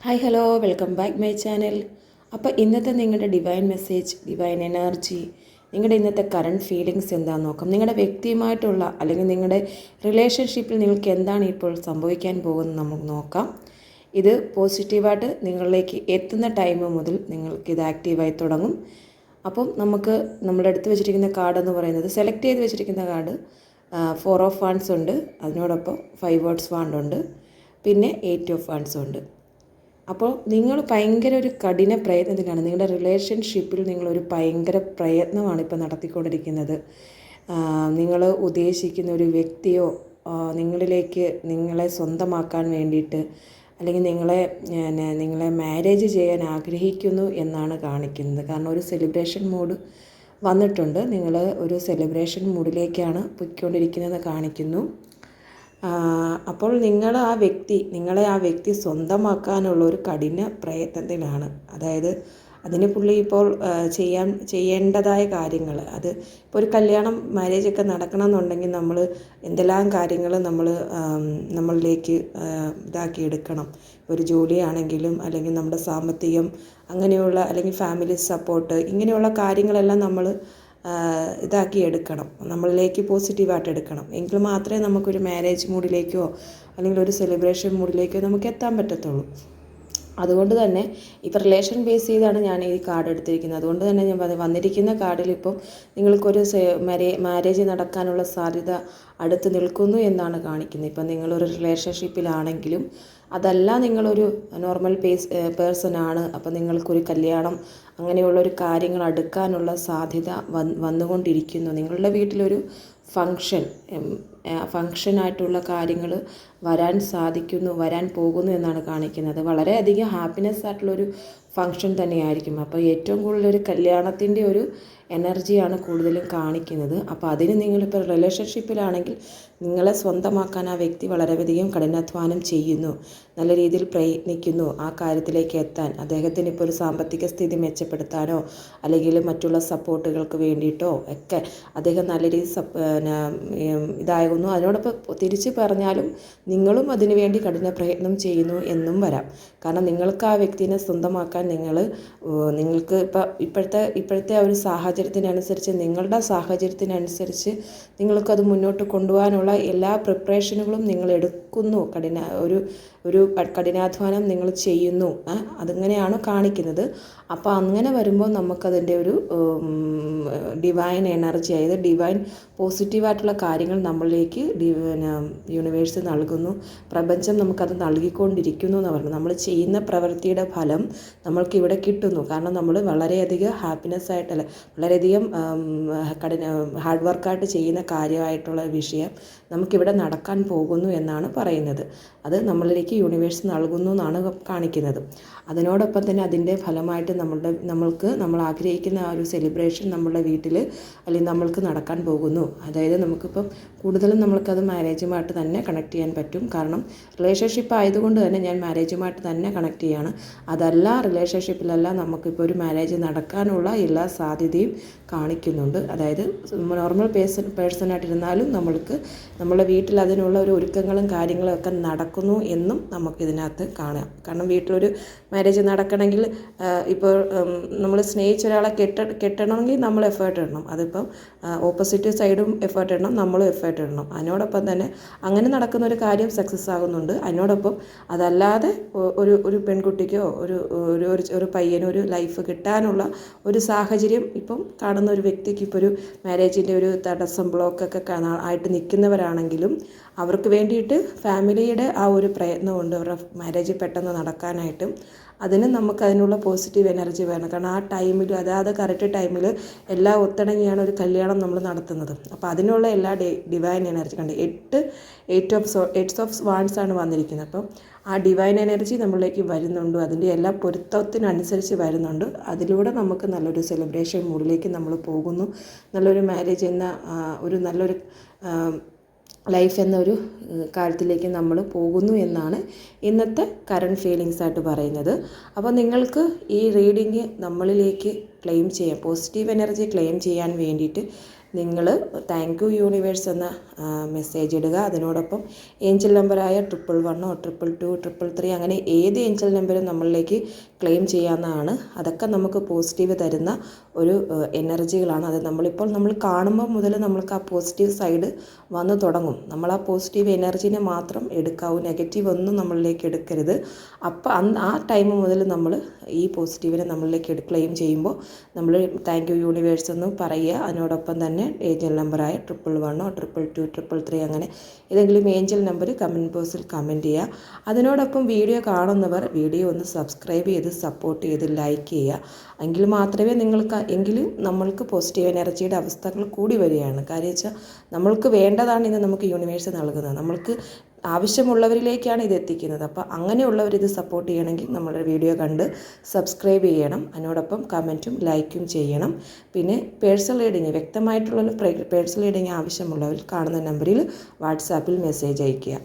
Hi hello welcome back my channel. അപ്പോൾ ഇന്നത്തെ നിങ്ങളുടെ ഡിവൈൻ മെസ്സേജ്, ഡിവൈൻ എനർജി, നിങ്ങളുടെ ഇന്നത്തെ കറണ്ട് ഫീലിങ്സ് എന്താണെന്ന് നോക്കാം. നിങ്ങളുടെ വ്യക്തിയുമായിട്ടുള്ള അല്ലെങ്കിൽ നിങ്ങളുടെ റിലേഷൻഷിപ്പിൽ നിങ്ങൾക്ക് എന്താണ് ഇപ്പോൾ സംഭവിക്കാൻ പോകുന്നത് നമുക്ക് നോക്കാം. ഇത് പോസിറ്റീവായിട്ട് നിങ്ങളിലേക്ക് എത്തുന്ന ടൈം മുതൽ നിങ്ങൾക്കിത് ആക്റ്റീവായി തുടങ്ങും. അപ്പം നമുക്ക് നമ്മുടെ അടുത്ത് വെച്ചിരിക്കുന്ന കാർഡ് എന്ന് പറയുന്നത്, സെലക്ട് ചെയ്ത് വെച്ചിരിക്കുന്ന കാർഡ് 4 ഓഫ് വാൻഡ്സ് ഉണ്ട്, അതിനോടൊപ്പം 5 വേർഡ്സ് വാൻഡ് ഉണ്ട്, പിന്നെ 8 ഓഫ് വാൻഡ്സ് ഉണ്ട്. അപ്പോൾ നിങ്ങൾ ഭയങ്കര ഒരു കഠിന പ്രയത്നത്തിലാണ്, നിങ്ങളുടെ റിലേഷൻഷിപ്പിൽ നിങ്ങളൊരു ഭയങ്കര പ്രയത്നമാണ് ഇപ്പോൾ നടത്തിക്കൊണ്ടിരിക്കുന്നത്. നിങ്ങൾ ഉദ്ദേശിക്കുന്ന ഒരു വ്യക്തിയോ നിങ്ങളിലേക്ക് നിങ്ങളെ സ്വന്തമാക്കാൻ വേണ്ടിയിട്ട് അല്ലെങ്കിൽ നിങ്ങളെ മാരേജ് ചെയ്യാൻ ആഗ്രഹിക്കുന്നു എന്നാണ് കാണിക്കുന്നത്. കാരണം ഒരു സെലിബ്രേഷൻ മൂഡ് വന്നിട്ടുണ്ട്, നിങ്ങൾ ഒരു സെലിബ്രേഷൻ മൂഡിലേക്കാണ് പൊയ്ക്കൊണ്ടിരിക്കുന്നതെന്ന് കാണിക്കുന്നു. അപ്പോൾ നിങ്ങളെ ആ വ്യക്തി സ്വന്തമാക്കാനുള്ള ഒരു കഠിന പ്രയത്നത്തിലാണ്. അതായത് അതിന് പുള്ളി ഇപ്പോൾ ചെയ്യേണ്ടതായ കാര്യങ്ങൾ, അത് ഇപ്പോൾ ഒരു കല്യാണം മാരേജൊക്കെ നടക്കണമെന്നുണ്ടെങ്കിൽ നമ്മൾ എന്തെല്ലാം കാര്യങ്ങൾ നമ്മളിലേക്ക് ഇതാക്കിയെടുക്കണം. ഒരു ജോലിയാണെങ്കിലും അല്ലെങ്കിൽ നമ്മുടെ സാമ്പത്തികം അങ്ങനെയുള്ള, അല്ലെങ്കിൽ ഫാമിലി സപ്പോർട്ട്, ഇങ്ങനെയുള്ള കാര്യങ്ങളെല്ലാം നമ്മൾ ഇതാക്കി എടുക്കണം, നമ്മളിലേക്ക് പോസിറ്റീവായിട്ട് എടുക്കണം. എങ്കിൽ മാത്രമേ നമുക്കൊരു മാരേജ് മൂഡിലേക്കോ അല്ലെങ്കിൽ ഒരു സെലിബ്രേഷൻ മൂഡിലേക്കോ നമുക്ക് എത്താൻ പറ്റത്തുള്ളൂ. അതുകൊണ്ട് തന്നെ ഇപ്പോൾ റിലേഷൻ ബേസ് ചെയ്താണ് ഞാൻ ഈ കാർഡ് എടുത്തിരിക്കുന്നത്. അതുകൊണ്ട് തന്നെ ഞാൻ വന്നിരിക്കുന്ന കാർഡിൽ ഇപ്പം നിങ്ങൾക്കൊരു മാരേജ് നടക്കാനുള്ള സാധ്യത അടുത്ത് നിൽക്കുന്നു എന്നാണ് കാണിക്കുന്നത്. ഇപ്പം നിങ്ങളൊരു റിലേഷൻഷിപ്പിലാണെങ്കിലും അതല്ല, നിങ്ങളൊരു നോർമൽ പേഴ്സൺ ആണ്, അപ്പം നിങ്ങൾക്കൊരു കല്യാണം അങ്ങനെയുള്ളൊരു കാര്യങ്ങൾ അടുക്കാനുള്ള സാധ്യത വന്നുകൊണ്ടിരിക്കുന്നു. നിങ്ങളുടെ വീട്ടിലൊരു ഫങ്ഷനായിട്ടുള്ള കാര്യങ്ങൾ വരാൻ പോകുന്നു എന്നാണ് കാണിക്കുന്നത്. വളരെയധികം ഹാപ്പിനെസ് ആയിട്ടുള്ളൊരു ഫങ്ഷൻ തന്നെയായിരിക്കും. അപ്പോൾ ഏറ്റവും കൂടുതലൊരു കല്യാണത്തിൻ്റെ ഒരു എനർജിയാണ് കൂടുതലും കാണിക്കുന്നത്. അപ്പോൾ അതിന് നിങ്ങളിപ്പോൾ റിലേഷൻഷിപ്പിലാണെങ്കിൽ നിങ്ങളെ സ്വന്തമാക്കാൻ ആ വ്യക്തി വളരെയധികം കഠിനാധ്വാനം ചെയ്യുന്നു, നല്ല രീതിയിൽ പ്രയത്നിക്കുന്നു ആ കാര്യത്തിലേക്ക് എത്താൻ. അദ്ദേഹത്തിന് ഇപ്പോൾ ഒരു സാമ്പത്തിക സ്ഥിതി മെച്ചപ്പെടുത്താനോ അല്ലെങ്കിൽ മറ്റുള്ള സപ്പോർട്ടുകൾക്ക് വേണ്ടിയിട്ടോ ഒക്കെ അദ്ദേഹം നല്ല രീതിയിൽ ഇതാകുന്നു. അതിനോടൊപ്പം തിരിച്ച് പറഞ്ഞാലും നിങ്ങളും അതിനുവേണ്ടി കഠിന പ്രയത്നം ചെയ്യുന്നു എന്നും വരാം. കാരണം നിങ്ങൾക്ക് ആ വ്യക്തിനെ സ്വന്തമാക്കാൻ നിങ്ങൾക്ക് ഇപ്പോഴത്തെ ഒരു സാഹചര്യത്തിനനുസരിച്ച്, നിങ്ങളുടെ സാഹചര്യത്തിനനുസരിച്ച് നിങ്ങൾക്കത് മുന്നോട്ട് കൊണ്ടുപോകാനുള്ള എല്ലാ പ്രിപ്പറേഷനുകളും നിങ്ങൾ എടുക്കുന്നു. ഒരു കഠിനാധ്വാനം നിങ്ങൾ ചെയ്യുന്നു. അതിങ്ങനെയാണ് കാണിക്കുന്നത്. അപ്പോൾ അങ്ങനെ വരുമ്പോൾ നമുക്കതിൻ്റെ ഒരു ഡിവൈൻ എനർജി, അതായത് ഡിവൈൻ പോസിറ്റീവായിട്ടുള്ള കാര്യങ്ങൾ നമ്മളിലേക്ക് യൂണിവേഴ്സ് നൽകുന്നു, പ്രപഞ്ചം നമുക്കത് നൽകിക്കൊണ്ടിരിക്കുന്നു എന്ന് പറഞ്ഞു. നമ്മൾ ചെയ്യുന്ന പ്രവൃത്തിയുടെ ഫലം നമ്മൾക്കിവിടെ കിട്ടുന്നു. കാരണം നമ്മൾ വളരെയധികം ഹാപ്പിനെസ് ആയിട്ടല്ല, വളരെയധികം ഹാർഡ് വർക്കായിട്ട് ചെയ്യുന്ന കാര്യമായിട്ടുള്ള വിഷയം നമുക്കിവിടെ നടക്കാൻ പോകുന്നു എന്നാണ് പറയുന്നത്. അത് നമ്മളിലേക്ക് യൂണിവേഴ്സ് നൽകുന്നു എന്നാണ് കാണിക്കുന്നത്. അതിനോടൊപ്പം തന്നെ അതിൻ്റെ ഫലമായിട്ട് നമ്മൾ ആഗ്രഹിക്കുന്ന ആ ഒരു സെലിബ്രേഷൻ നമ്മളുടെ വീട്ടിൽ അല്ലെങ്കിൽ നമ്മൾക്ക് നടക്കാൻ പോകുന്നു. അതായത് നമുക്കിപ്പം കൂടുതലും നമ്മൾക്കത് മാരേജുമായിട്ട് തന്നെ കണക്ട് ചെയ്യാൻ പറ്റും. കാരണം റിലേഷൻഷിപ്പ് ആയതുകൊണ്ട് തന്നെ ഞാൻ മാരേജുമായിട്ട് തന്നെ കണക്ട് ചെയ്യാണ്. അതല്ല, റിലേഷൻഷിപ്പിലല്ല, നമുക്കിപ്പോൾ ഒരു മാരേജ് നടക്കാനുള്ള എല്ലാ സാധ്യതയും കാണിക്കുന്നുണ്ട്. അതായത് നോർമൽ പേഴ്സണായിട്ടിരുന്നാലും നമ്മളുടെ വീട്ടിൽ അതിനുള്ള ഒരു ഒരുക്കങ്ങളും കാര്യങ്ങളും ഒക്കെ നടക്കുന്നു എന്നും നമുക്കിതിനകത്ത് കാണാം. കാരണം വീട്ടിലൊരു മാരേജ് നടക്കണമെങ്കിൽ ഇപ്പോൾ നമ്മൾ സ്നേഹിച്ച ഒരാളെ കെട്ടണമെങ്കിൽ നമ്മൾ എഫേർട്ട് ഇടണം. അതിപ്പം ഓപ്പോസിറ്റ് സൈഡും എഫേർട്ട് ഇടണം, നമ്മളും എഫേർട്ട് ഇടണം. അതിനോടൊപ്പം തന്നെ അങ്ങനെ നടക്കുന്ന ഒരു കാര്യം സക്സസ് ആകുന്നുണ്ട്. അതിനോടൊപ്പം അതല്ലാതെ ഒരു പെൺകുട്ടിക്കോ ഒരു പയ്യനോ ഒരു ലൈഫ് കിട്ടാനുള്ള ഒരു സാഹചര്യം ഇപ്പം കാണുന്ന ഒരു വ്യക്തിക്ക് ഇപ്പോൾ ഒരു മാരേജിൻ്റെ ഒരു തടസ്സം, ബ്ലോക്കൊക്കെ ആയിട്ട് നിൽക്കുന്നവരാണെങ്കിലും അവർക്ക് വേണ്ടിയിട്ട് ഫാമിലിയുടെ ആ ഒരു പ്രയത്നമുണ്ട് അവരുടെ മാരേജ് പെട്ടെന്ന് നടക്കാനായിട്ടും. അതിന് നമുക്കതിനുള്ള പോസിറ്റീവ് എനർജി വേണം. കാരണം ആ ടൈമിൽ, അതായത് കറക്റ്റ് ടൈമിൽ എല്ലാം ഒത്തിണങ്ങിയാണ് ഒരു കല്യാണം നമ്മൾ നടത്തുന്നത്. അപ്പോൾ അതിനുള്ള എല്ലാ ഡിവൈൻ എനർജി കണ്ട് 8 ഓഫ് വാൻഡ്സ് ആണ് വന്നിരിക്കുന്നത്. അപ്പം ആ ഡിവൈൻ എനർജി നമ്മളിലേക്ക് വരുന്നുണ്ട്, അതിൻ്റെ എല്ലാ പൊരുത്തത്തിനനുസരിച്ച് വരുന്നുണ്ട്. അതിലൂടെ നമുക്ക് നല്ലൊരു സെലിബ്രേഷൻ മൂഡിലേക്ക് നമ്മൾ പോകുന്നു. നല്ലൊരു മാരേജ് എന്ന നല്ലൊരു ലൈഫ് എന്നൊരു കാര്യത്തിലേക്ക് നമ്മൾ പോകുന്നു എന്നാണ് ഇന്നത്തെ കറണ്ട് ഫീലിങ്സ് ആയിട്ട് പറയുന്നത്. അപ്പോൾ നിങ്ങൾക്ക് ഈ റീഡിങ് നമ്മളിലേക്ക് ക്ലെയിം ചെയ്യാം, പോസിറ്റീവ് എനർജി ക്ലെയിം ചെയ്യാൻ വേണ്ടിയിട്ട് നിങ്ങൾ താങ്ക് യു യൂണിവേഴ്സ് എന്ന മെസ്സേജ് ഇടുക. അതിനോടൊപ്പം ഏഞ്ചൽ നമ്പറായ 111 222 333 അങ്ങനെ ഏത് ഏഞ്ചൽ നമ്പറും നമ്മളിലേക്ക് ക്ലെയിം ചെയ്യാവുന്നതാണ്. അതൊക്കെ നമുക്ക് പോസിറ്റീവ് തരുന്ന ഒരു എനർജികളാണ്. അത് നമ്മൾ കാണുമ്പോൾ മുതൽ നമ്മൾക്ക് ആ പോസിറ്റീവ് സൈഡ് വന്നു തുടങ്ങും. നമ്മൾ ആ പോസിറ്റീവ് എനർജീനെ മാത്രം എടുക്കാവൂ, നെഗറ്റീവ് ഒന്നും നമ്മളിലേക്ക് എടുക്കരുത്. അപ്പോൾ ആ ടൈം മുതൽ നമ്മൾ ഈ പോസിറ്റീവിനെ നമ്മളിലേക്ക് ക്ലെയിം ചെയ്യുമ്പോൾ നമ്മൾ താങ്ക് യു യൂണിവേഴ്സ് എന്ന് പറയുക. അതിനോടൊപ്പം തന്നെ ഏഞ്ചൽ നമ്പറായ 111 222 333 അങ്ങനെ ഏതെങ്കിലും ഏഞ്ചൽ നമ്പർ കമൻറ്റ് ബോക്സിൽ കമൻറ്റ് ചെയ്യുക. അതിനോടൊപ്പം വീഡിയോ കാണുന്നവർ വീഡിയോ ഒന്ന് സബ്സ്ക്രൈബ് ചെയ്ത് സപ്പോർട്ട് ചെയ്ത് ലൈക്ക് ചെയ്യുക. എങ്കിൽ മാത്രമേ എങ്കിലും നമ്മൾക്ക് പോസിറ്റീവ് എനർജിയുടെ അവസ്ഥകൾ കൂടി വരികയാണ്. കാര്യം വെച്ചാൽ നമ്മൾക്ക് വേണ്ടതാണ് ഇത് നമുക്ക് യൂണിവേഴ്സ് നൽകുന്നത്. നമ്മൾക്ക് ആവശ്യമുള്ളവരിലേക്കാണ് ഇത് എത്തിക്കുന്നത്. അപ്പോൾ അങ്ങനെയുള്ളവർ ഇത് സപ്പോർട്ട് ചെയ്യണമെങ്കിൽ നമ്മുടെ വീഡിയോ കണ്ട് സബ്സ്ക്രൈബ് ചെയ്യണം. അതിനോടൊപ്പം കമൻറ്റും ലൈക്കും ചെയ്യണം. പിന്നെ പേഴ്സണൽ റീഡിങ്, വ്യക്തമായിട്ടുള്ള പേഴ്സണൽ റീഡിങ് ആവശ്യമുള്ളവർ കാണുന്ന നമ്പറിൽ വാട്സാപ്പിൽ മെസ്സേജ് അയയ്ക്കുക.